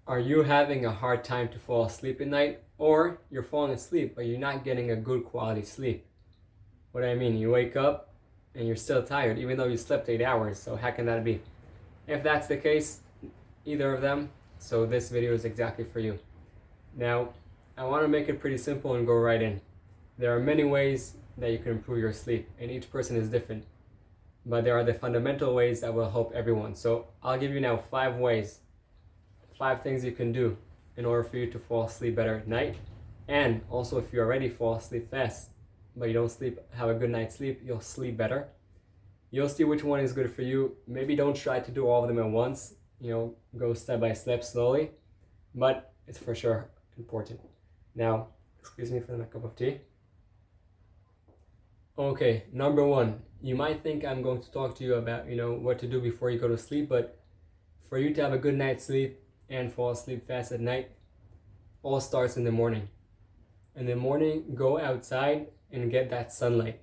Are you having a hard time to fall asleep at night, or you're falling asleep but you're not getting a good quality sleep? What do I mean? You wake up and you're still tired even though you slept 8 hours, so how can that be? If that's the case, either of them, so this video is exactly for you. Now, I want to make it pretty simple and go right in. There are many ways that you can improve your sleep, and each person is different, but there are the fundamental ways that will help everyone. So I'll give you now 5 ways, 5 things you can do in order for you to fall asleep better at night. And also, if you already fall asleep fast but you don't have a good night's sleep, you'll sleep better. You'll see which one is good for you. Maybe don't try to do all of them at once, go step by step slowly, but it's for sure important. Now, excuse me for my cup of tea. Okay, number one, you might think I'm going to talk to you about, what to do before you go to sleep, but for you to have a good night's sleep and fall asleep fast at night, all starts in the morning. In the morning, go outside and get that sunlight.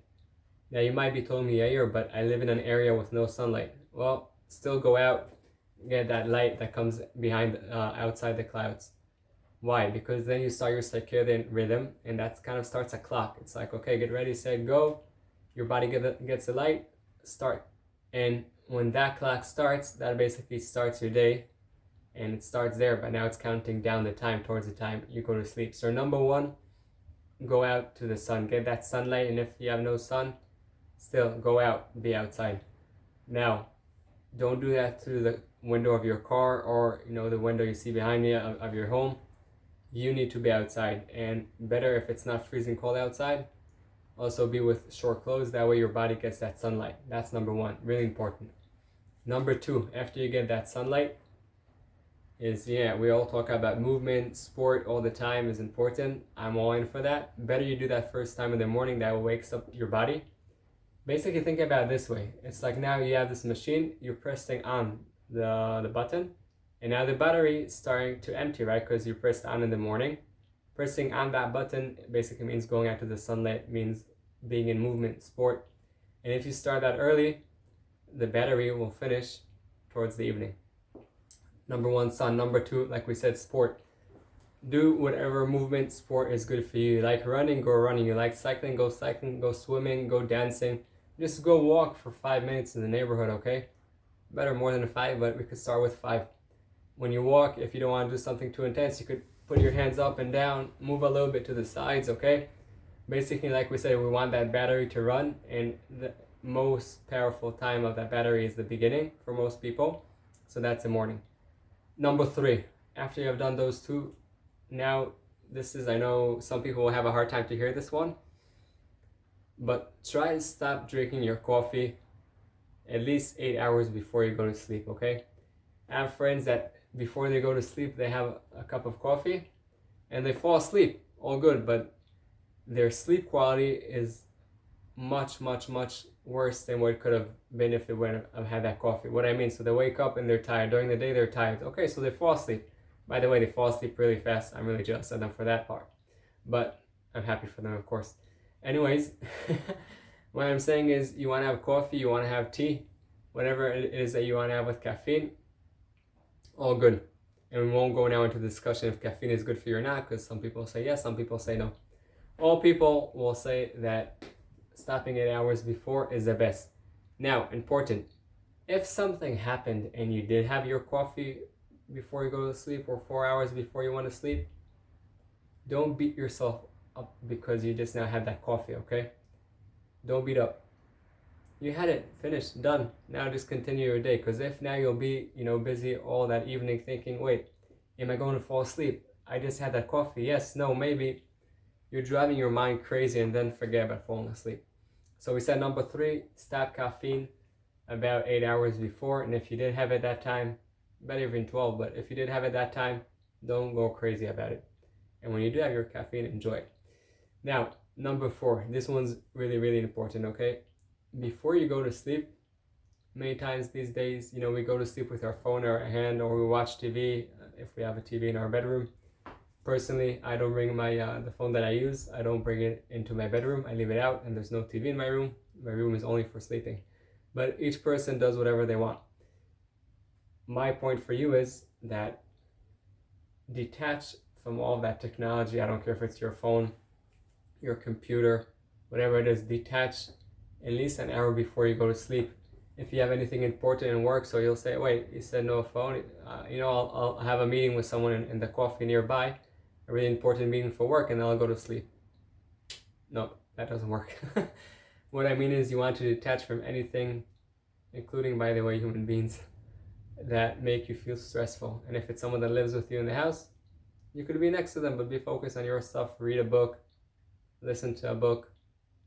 Now you might be telling me, Yair, but I live in an area with no sunlight. Well, still go out, get that light that comes behind, outside the clouds. Why? Because then you start your circadian rhythm, and that kind of starts a clock. It's like, okay, get ready, set, go. Your body gets the light, start. And when that clock starts, that basically starts your day, and it starts there, but now it's counting down the time towards the time you go to sleep. So number one, go out to the sun, get that sunlight, and if you have no sun, still go out, be outside. Now, don't do that through the window of your car or the window you see behind me of your home. You need to be outside, and better if it's not freezing cold outside. Also be with short clothes, that way your body gets that sunlight. That's number one, really important. Number two, after you get that sunlight, is we all talk about movement, sport all the time is important. I'm all in for that. Better you do that first time in the morning, that wakes up your body. Basically think about it this way. It's like now you have this machine, you're pressing on the button, and now the battery is starting to empty, right? Because you pressed on in the morning. Pressing on that button basically means going out to the sunlight, means being in movement, sport. And if you start that early, the battery will finish towards the evening. Number one, sun. Number two, like we said, sport. Do whatever movement sport is good for you. You like running, go running. You like cycling, go swimming, go dancing. Just go walk for 5 minutes in the neighborhood, okay? Better more than 5, but we could start with 5. When you walk, if you don't want to do something too intense, you could put your hands up and down, move a little bit to the sides, okay? Basically, like we said, we want that battery to run, and the most powerful time of that battery is the beginning for most people. So that's the morning. Number 3, after you have done those two, now I know some people will have a hard time to hear this one, but try to stop drinking your coffee at least 8 hours before you go to sleep, okay? I have friends that before they go to sleep, they have a cup of coffee and they fall asleep, all good, but their sleep quality is much, much, much worse than what it could have been if they wouldn't have had that coffee. What I mean, so they wake up and they're tired. During the day, they're tired. Okay, so they fall asleep. By the way, they fall asleep really fast. I'm really jealous of them for that part, but I'm happy for them, of course. Anyways, what I'm saying is you want to have coffee, you want to have tea, whatever it is that you want to have with caffeine, all good. And we won't go now into the discussion if caffeine is good for you or not, because some people say yes, some people say no. All people will say that stopping 8 hours before is the best. Now, important, if something happened and you did have your coffee before you go to sleep or 4 hours before you want to sleep, don't beat yourself up because you just now had that coffee, okay? Don't beat up. You had it, finished, done. Now just continue your day, because if now you'll be, busy all that evening thinking, wait, am I going to fall asleep? I just had that coffee. Yes, no, maybe. You're driving your mind crazy and then forget about falling asleep. So we said number 3, stop caffeine about 8 hours before. And if you did have it that time, better even 12, but if you did have it that time, don't go crazy about it. And when you do have your caffeine, enjoy it. Now, number 4, this one's really, really important, okay? Before you go to sleep, many times these days, we go to sleep with our phone in our hand, or we watch TV if we have a TV in our bedroom. Personally, I don't bring my the phone that I use, I don't bring it into my bedroom. I leave it out, and there's no TV in my room. My room is only for sleeping. But each person does whatever they want. My point for you is that detach from all that technology. I don't care if it's your phone, your computer, whatever it is, detach at least an hour before you go to sleep. If you have anything important in work, so you'll say, wait, you said no phone, I'll have a meeting with someone in the coffee nearby, a really important meeting for work, and then I'll go to sleep. No, that doesn't work. What I mean is you want to detach from anything, including, by the way, human beings, that make you feel stressful. And if it's someone that lives with you in the house, you could be next to them, but be focused on your stuff. Read a book, listen to a book,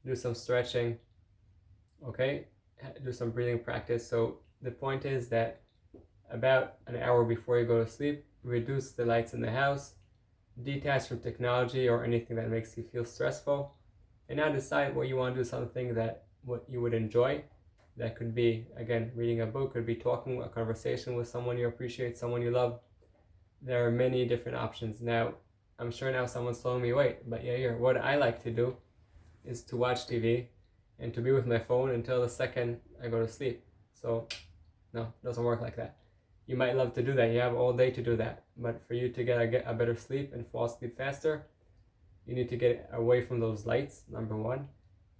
do some stretching, okay? Do some breathing practice. So the point is that about an hour before you go to sleep, reduce the lights in the house, detach from technology or anything that makes you feel stressful, and now decide what you want to do, something that what you would enjoy. That could be, again, reading a book, could be talking, a conversation with someone you appreciate, someone you love. There are many different options. Now, I'm sure now someone's telling me, wait, but Yair, what I like to do is to watch TV and to be with my phone until the second I go to sleep. So, no, it doesn't work like that. You might love to do that. You have all day to do that. But for you to get a better sleep and fall asleep faster, you need to get away from those lights, number one.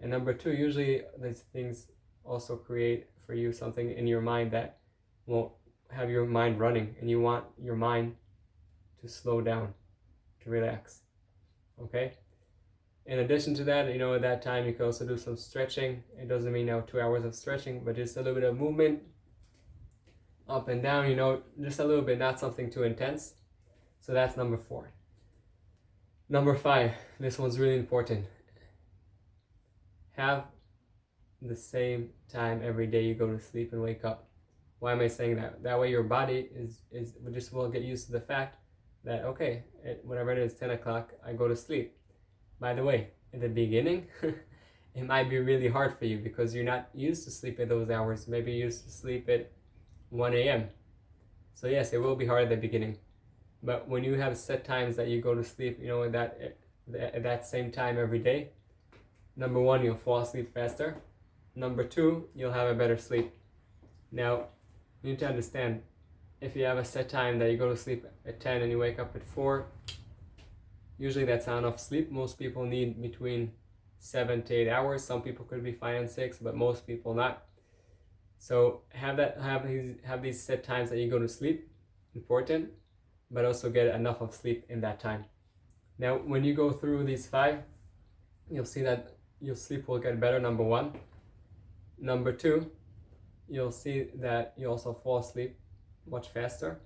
And number two, usually these things also create for you something in your mind that won't have your mind running, and you want your mind to slow down, to relax. Okay? In addition to that, at that time you can also do some stretching. It doesn't mean now 2 hours of stretching, but just a little bit of movement up and down, just a little bit, not something too intense. So that's number 4. Number 5, this one's really important. Have the same time every day you go to sleep and wake up. Why am I saying that? That way your body will get used to the fact that, okay, whatever it is, 10 o'clock, I go to sleep. By the way, in the beginning, it might be really hard for you because you're not used to sleep at those hours. Maybe you used to sleep at 1 a.m. So yes, it will be hard at the beginning. But when you have set times that you go to sleep, at that same time every day, number 1, you'll fall asleep faster. Number 2, you'll have a better sleep. Now, you need to understand, if you have a set time that you go to sleep at 10 and you wake up at 4, usually that's not enough sleep. Most people need between 7 to 8 hours. Some people could be fine on 6, but most people not. So have these set times that you go to sleep, important, but also get enough of sleep in that time. Now, when you go through these 5, you'll see that your sleep will get better, number 1. Number 2, you'll see that you also fall asleep much faster.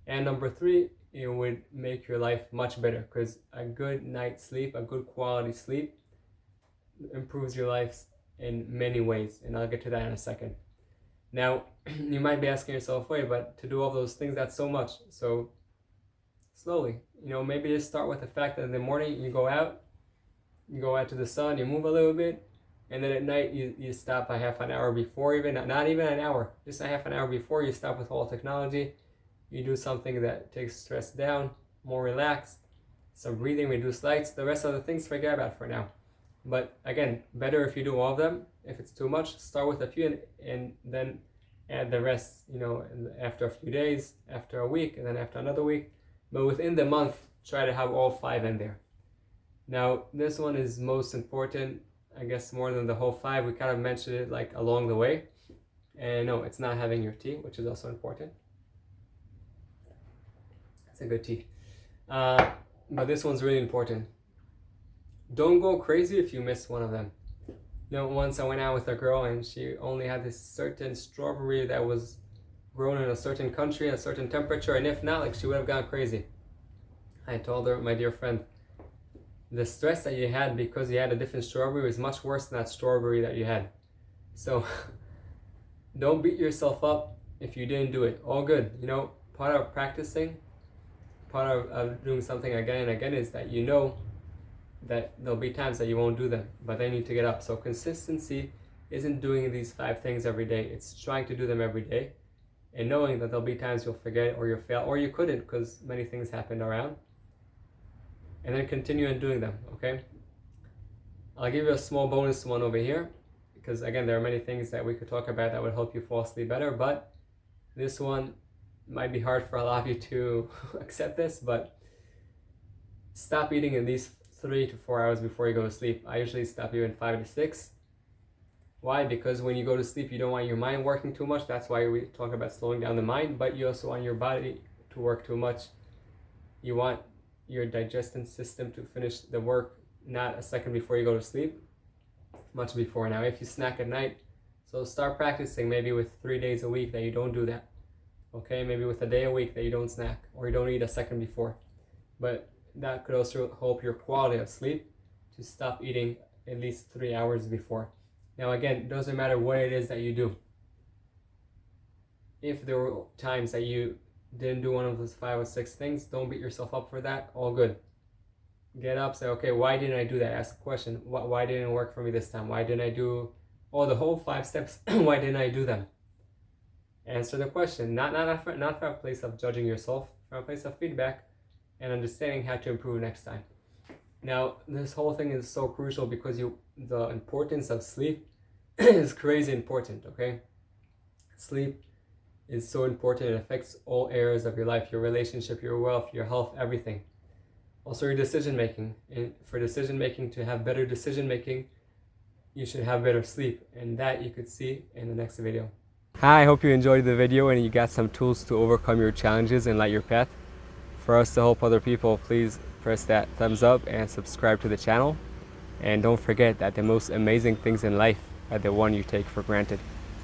And number 3, it would make your life much better, because a good night's sleep, a good quality sleep, improves your life in many ways, and I'll get to that in a second. Now, you might be asking yourself, wait, but to do all those things, that's so much. So slowly, maybe just start with the fact that in the morning you go out to the sun, you move a little bit, and then at night you stop a half an hour before, even not even an hour, just a half an hour before, you stop with all technology. You do something that takes stress down, more relaxed, some breathing, reduce lights. The rest of the things, forget about for now. But again, better if you do all of them. If it's too much, start with a few and then add the rest, after a few days, after a week, and then after another week. But within the month, try to have all 5 in there. Now, this one is most important, I guess, more than the whole 5. We kind of mentioned it like along the way. And no, it's not having your tea, which is also important. It's a good tea. But this one's really important. Don't go crazy if you miss one of them. Once I went out with a girl and she only had this certain strawberry that was grown in a certain country, a certain temperature, and if not, she would have gone crazy. I told her, my dear friend, the stress that you had because you had a different strawberry was much worse than that strawberry that you had. So don't beat yourself up if you didn't do it. All good. Part of practicing, part of doing something again and again is that that there'll be times that you won't do them, but then you need to get up. So consistency isn't doing these 5 things every day. It's trying to do them every day and knowing that there'll be times you'll forget or you'll fail or you couldn't because many things happened around. And then continue on doing them, okay? I'll give you a small bonus one over here because again, there are many things that we could talk about that would help you fall asleep better, but this one might be hard for a lot of you to accept this, but stop eating at least 3 to 4 hours before you go to sleep. I usually stop eating 5 to 6. Why? Because when you go to sleep, you don't want your mind working too much. That's why we talk about slowing down the mind, but you also want your body to work too much. You want your digestive system to finish the work not a second before you go to sleep, much before. Now, if you snack at night, so start practicing maybe with 3 days a week that you don't do that. Okay, maybe with a day a week that you don't snack or you don't eat a second before. But that could also help your quality of sleep to stop eating at least 3 hours before. Now again, it doesn't matter what it is that you do. If there were times that you didn't do one of those 5 or 6 things, don't beat yourself up for that. All good. Get up, say, okay, why didn't I do that? Ask a question. Why didn't it work for me this time? Why didn't I do the whole 5 steps? Why didn't I do them? Answer the question. Not from a place of judging yourself, from a place of feedback and understanding how to improve next time. Now, this whole thing is so crucial because the importance of sleep is crazy important, okay? Sleep is so important. It affects all areas of your life, your relationship, your wealth, your health, everything. Also your decision making. And for decision making, to have better decision making, you should have better sleep. And that you could see in the next video. Hi, I hope you enjoyed the video and you got some tools to overcome your challenges and light your path. For us to help other people, please press that thumbs up and subscribe to the channel. And don't forget that the most amazing things in life are the one you take for granted.